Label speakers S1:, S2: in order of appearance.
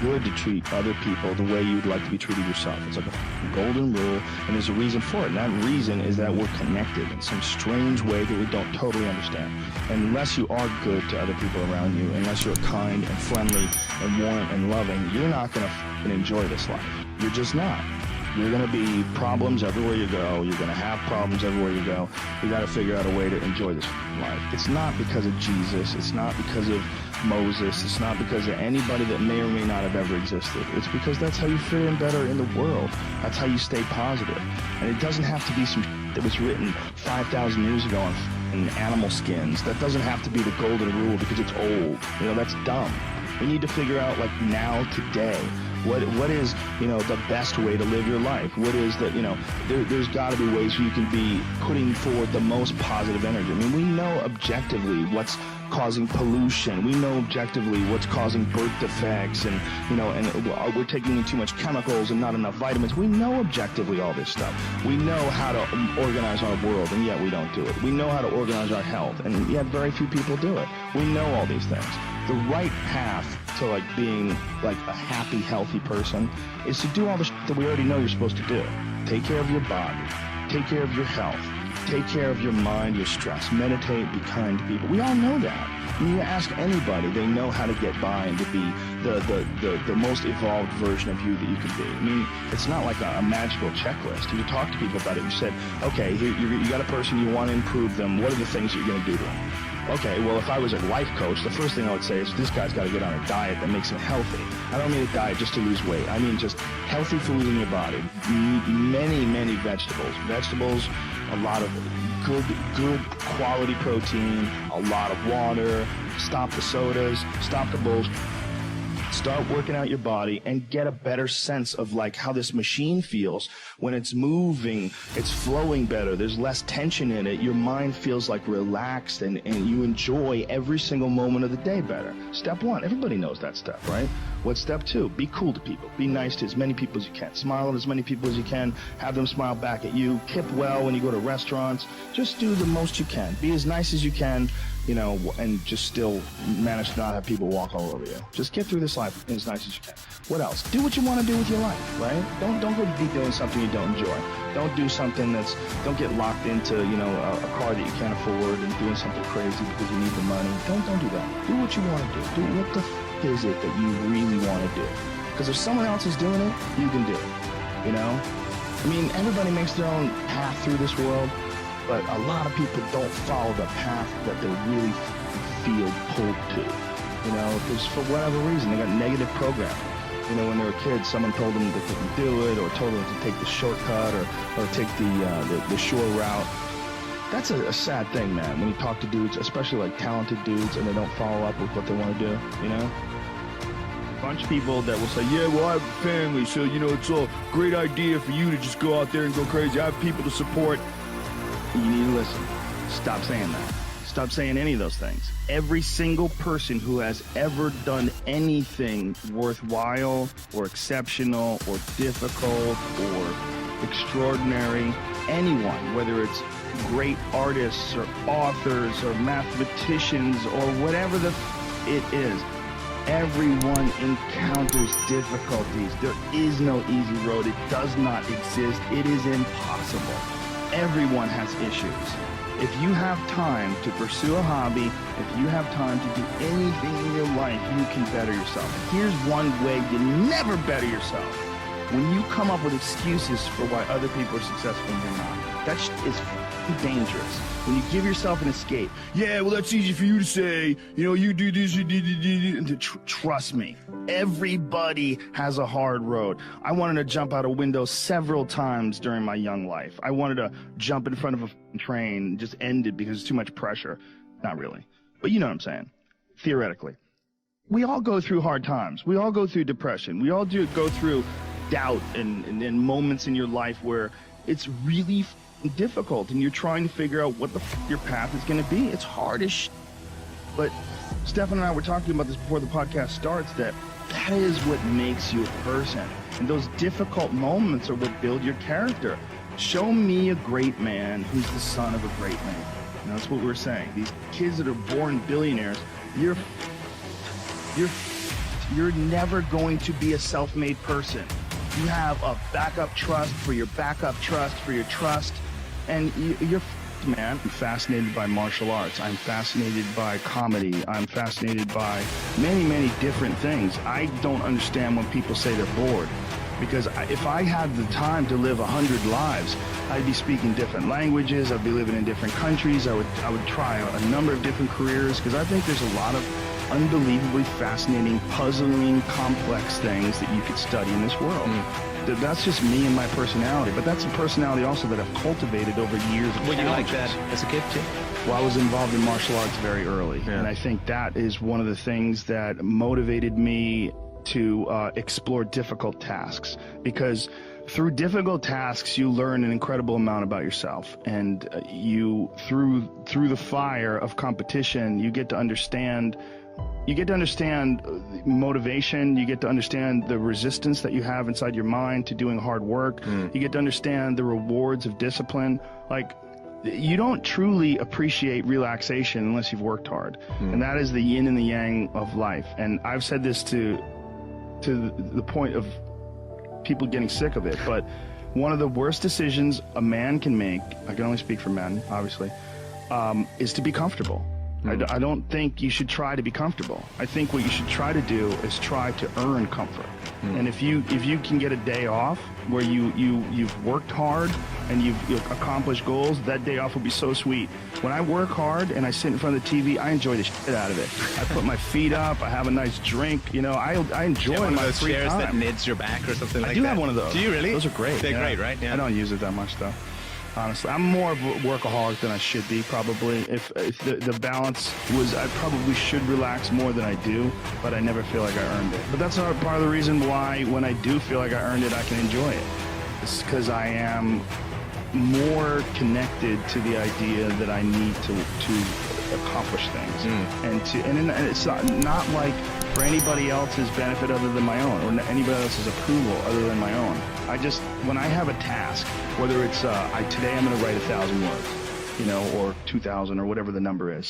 S1: good to treat other people the way you'd like to be treated yourself. It's like a golden rule, and there's a reason for it. And that reason is that we're connected in some strange way that we don't totally understand. And unless you are good to other people around you, unless you're kind and friendly and warm and loving, you're not going to enjoy this life. You're just not. You're going to be problems everywhere you go. You're going to have problems everywhere you go. You got to figure out a way to enjoy this life. It's not because of Jesus. It's not because of Moses. It's not because of anybody that may or may not have ever existed. It's because that's how you fit in better in the world. That's how you stay positive. And it doesn't have to be some that was written 5,000 years ago in animal skins. That doesn't have to be the golden rule because it's old. You know, that's dumb. We need to figure out, like, now, today, what is, you know, the best way to live your life? What is the, you know, there's got to be ways where you can be putting forward the most positive energy. I mean, we know objectively what's causing pollution. We know objectively what's causing birth defects, and, you know, and we're taking in too much chemicals and not enough vitamins. We know objectively all this stuff. We know how to organize our world, and yet we don't do it. We know how to organize our health, and yet very few people do it. We know all these things. The right path to, like, being like a happy, healthy person is to do all the that we already know you're supposed to do. Take care of your body. Take care of your health. Take care of your mind, your stress. Meditate, be kind to people. We all know that. I mean, you ask anybody, they know how to get by and to be the most evolved version of you that you can be. I mean, it's not like a magical checklist. If you talk to people about it, you said, okay, here, you got a person, you want to improve them. What are the things that you're going to do to them? Okay, well, if I was a life coach, the first thing I would say is this guy's got to get on a diet that makes him healthy. I don't mean a diet just to lose weight. I mean just healthy food in your body. Many, many vegetables. Vegetables, a lot of good quality protein, a lot of water. Stop the sodas, stop the bullshit. Start working out your body and get a better sense of, like, how this machine feels when it's moving, it's flowing better, there's less tension in it, your mind feels like relaxed, and you enjoy every single moment of the day better. Step one, everybody knows that step, right? What's step two? Be cool to people. Be nice to as many people as you can. Smile at as many people as you can. Have them smile back at you. Tip well when you go to restaurants. Just do the most you can. Be as nice as you can, you know, and just still manage to not have people walk all over you. Just get through this life as nice as you can. What else? Do what you want to do with your life, right? Don't go be doing something you don't enjoy. Don't do something don't get locked into, you know, a car that you can't afford and doing something crazy because you need the money. Don't do that. Do what you want to do. Do what the is it that you really want to do? Because if someone else is doing it, you can do it, you know? I mean, everybody makes their own path through this world, but a lot of people don't follow the path that they really feel pulled to, you know, because for whatever reason, they got negative programming. You know, when they were kids, someone told them they couldn't do it, or told them to take the shortcut, or take the short route. That's a sad thing, man, when you talk to dudes, especially like talented dudes, and they don't follow up with what they want to do, you know? A bunch of people that will say, yeah, well, I have a family, so, you know, it's a great idea for you to just go out there and go crazy. I have people to support. You need to listen. Stop saying that. Stop saying any of those things. Every single person who has ever done anything worthwhile or exceptional or difficult or extraordinary, anyone, whether it's great artists or authors or mathematicians or whatever it is, everyone encounters difficulties. There is no easy road. It does not exist. It is impossible. Everyone has issues. If you have time to pursue a hobby, if you have time to do anything in your life, you can better yourself. Here's one way you never better yourself. When you come up with excuses for why other people are successful and you're not, that is dangerous. When you give yourself an escape, yeah, well, that's easy for you to say, you know, you do this, you do, and trust me, everybody has a hard road. I wanted to jump out a window several times during my young life. I wanted to jump in front of a train and just end it because it's too much pressure. Not really, but you know what I'm saying, theoretically. We all go through hard times. We all go through depression. We all go through doubt and moments in your life where it's really difficult and you're trying to figure out what the your path is going to be. It's hard as but Stefan and I were talking about this before the podcast starts, that is what makes you a person, and those difficult moments are what build your character. Show me a great man who's the son of a great man. And that's what we're saying. These kids that are born billionaires, you're never going to be a self-made person. You have a backup trust for your backup trust for your trust, and you're man. I'm fascinated by martial arts. I'm fascinated by comedy. I'm fascinated by many, many different things. I don't understand when people say they're bored, because if I had the time to live 100 lives, I'd be speaking different languages. I'd be living in different countries. I would try a number of different careers, because I think there's a lot of unbelievably fascinating, puzzling, complex things that you could study in this world. That's just me and my personality, but that's a personality also that I've cultivated over years of
S2: Were you like
S1: challenges.
S2: that as a kid too?
S1: Well, I was involved in martial arts very early, and I think that is one of the things that motivated me to explore difficult tasks, because through difficult tasks you learn an incredible amount about yourself, and you through the fire of competition you get to understand motivation. You get to understand the resistance that you have inside your mind to doing hard work. You get to understand the rewards of discipline. Like, you don't truly appreciate relaxation unless you've worked hard. And that is the yin and the yang of life. And I've said this to the point of people getting sick of it, but one of the worst decisions a man can make, I can only speak for men, obviously, is to be comfortable. I don't think you should try to be comfortable. I think what you should try to do is try to earn comfort. And if you can get a day off where you've worked hard and you've accomplished goals, that day off will be so sweet. When I work hard and I sit in front of the TV, I enjoy the shit out of it. I put my feet up, I have a nice drink, you know, I enjoy
S2: one
S1: my
S2: of those
S1: free
S2: chairs
S1: time.
S2: that knids your back or something like that?
S1: I do have one of those.
S2: Do you really?
S1: Those are great.
S2: They're great, right? Yeah.
S1: I don't use it that much though. Honestly, I'm more of a workaholic than I should be, probably. If the balance was, I probably should relax more than I do, but I never feel like I earned it. But that's part of the reason why when I do feel like I earned it, I can enjoy it. It's because I am more connected to the idea that I need to accomplish things. And it's not like for anybody else's benefit other than my own, or anybody else's approval other than my own. When I have a task, whether it's today I'm going to write 1,000 words, you know, or 2,000 or whatever the number is.